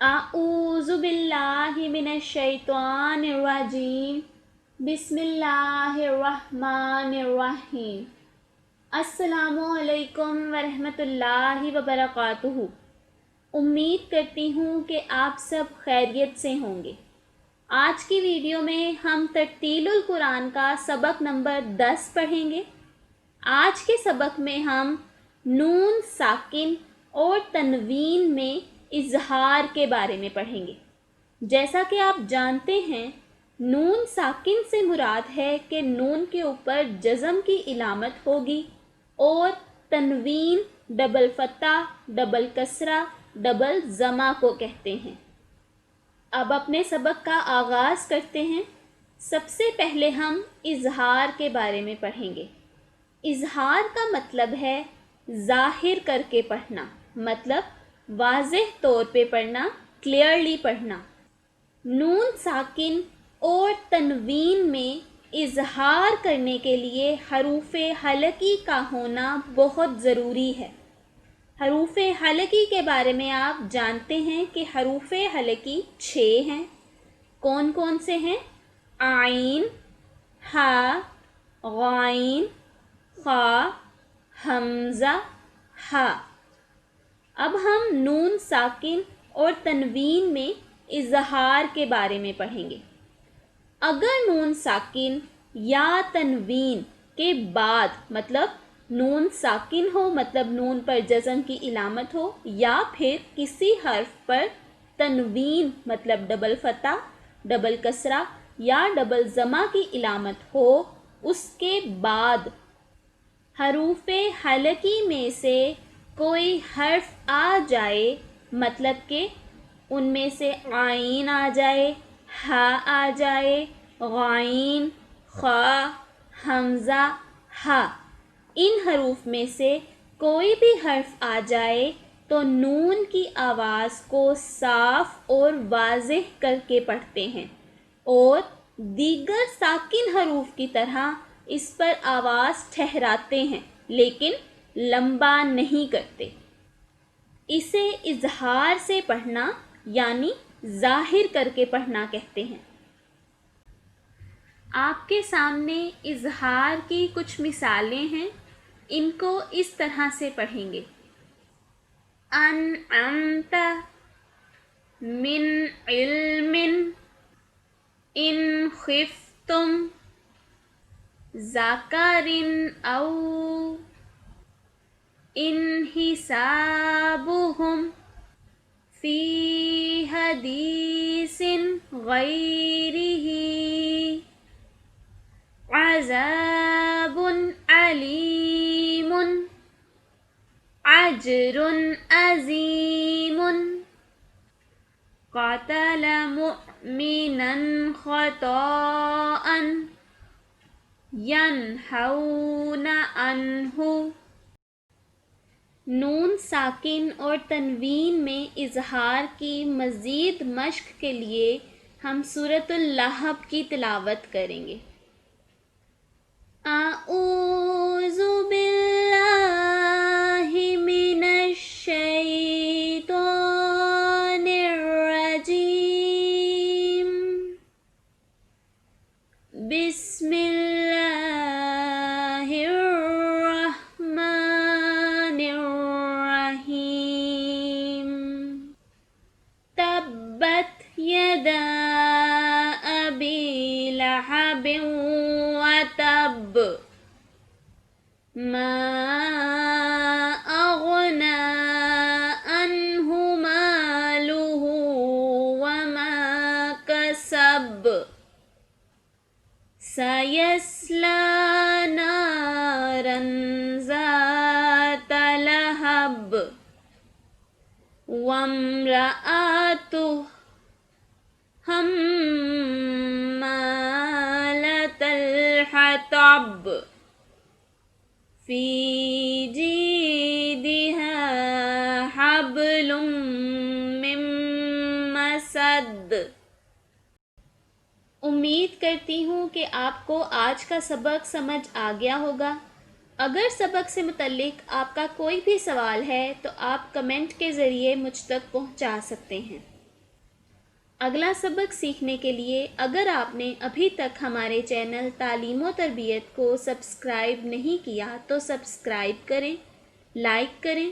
अऊज़ु बिल्लाहि मिनश शैतानिर रजीम। बिस्मिल्लाहिर्रहमानिर्रहीम। अस्सलामु अलैकुम वरहमतुल्लाहि वबरकातुहू। उम्मीद करती हूँ कि आप सब खैरियत से होंगे। आज की वीडियो में हम तरतीलुल कुरान का सबक नंबर 10 पढ़ेंगे। आज के सबक में हम नून साकिन और तनवीन में इजहार के बारे में पढ़ेंगे। जैसा कि आप जानते हैं, नून साकिन से मुराद है कि नून के ऊपर जज़म की इलामत होगी और तनवीन डबल फता, डबल कसरा, डबल ज़मा को कहते हैं। अब अपने सबक का आगाज़ करते हैं। सबसे पहले हम इजहार के बारे में पढ़ेंगे। इजहार का मतलब है ज़ाहिर करके पढ़ना, मतलब वाज़ेह तौर पे पढ़ना, क्लियरली पढ़ना। नून साकिन और तनवीन में इजहार करने के लिए हरूफ़े हलकी का होना बहुत ज़रूरी है। हरूफ़े हलकी के बारे में आप जानते हैं कि हरूफ़े हलकी 6 हैं। कौन कौन से हैं? आइन, हा, गाइन, खा, हमज़ा, हा। अब हम नून साकिन और तनवीन में इजहार के बारे में पढ़ेंगे। अगर नून साकिन या तनवीन के बाद, मतलब नून साकिन हो मतलब नून पर जज़म की इलामत हो, या फिर किसी हर्फ पर तनवीन मतलब डबल फता, डबल कसरा या डबल ज़मा की इलामत हो, उसके बाद हरूफ़े हलकी में से कोई हर्फ आ जाए, मतलब कि उनमें से आइन आ जाए, हा आ जाए, गाइन, खा, हमज़ा, हा, इन हरूफ में से कोई भी हर्फ आ जाए तो नून की आवाज़ को साफ और वाज़ेह करके पढ़ते हैं और दीगर साकिन हरूफ की तरह इस पर आवाज़ ठहराते हैं, लेकिन लंबा नहीं करते। इसे इजहार से पढ़ना यानी ज़ाहिर करके पढ़ना कहते हैं। आपके सामने इजहार की कुछ मिसालें हैं, इनको इस तरह से पढ़ेंगे। अनअमता मिन इल्मिन इन खिफ्तुम ज़ाकरिन औ इन हिसाबुहुम फ़ी हदीसिन गैरिही अज़ाबुन अलीमुन अजरुन अज़ीमुन क़तल मुअमिनन ख़ताअन यन्हौना अन्हु। नून साकिन और तनवीन में इजहार की मज़ीद मश्क के लिए हम सूरतुल लहब की तिलावत करेंगे। अऊज़ु बिल्लाहि मिनश शैतानिर रजीम। बिस्मिल्लाहिर्रहमानिर्रहीम। तब्बत यदा अबी लहबिन व तब मा अग़ना अन्हु मालुहु व मा कसब सयस्ला नारन ज़ात लहब वम्रअतुहु हम्मालतल हतब फ़ी जीदिहा हब्लुम मिन मसद। उम्मीद करती हूँ कि आपको आज का सबक समझ आ गया होगा। अगर सबक से मुतल्लिक आपका कोई भी सवाल है तो आप कमेंट के ज़रिए मुझ तक पहुँचा सकते हैं। اگلا سبق سیکھنے کے لیے اگر آپ نے ابھی تک ہمارے چینل تعلیم و تربیت کو سبسکرائب نہیں کیا تو سبسکرائب کریں، لائک کریں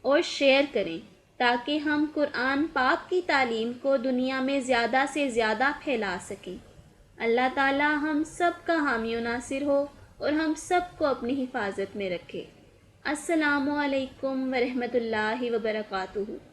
اور شیئر کریں تاکہ ہم قرآن پاک کی تعلیم کو دنیا میں زیادہ سے زیادہ پھیلا سکیں۔ اللہ تعالی ہم سب کا حامی و ناصر ہو اور ہم سب کو اپنی حفاظت میں رکھے۔ السلام علیکم ورحمۃ اللہ وبرکاتہ۔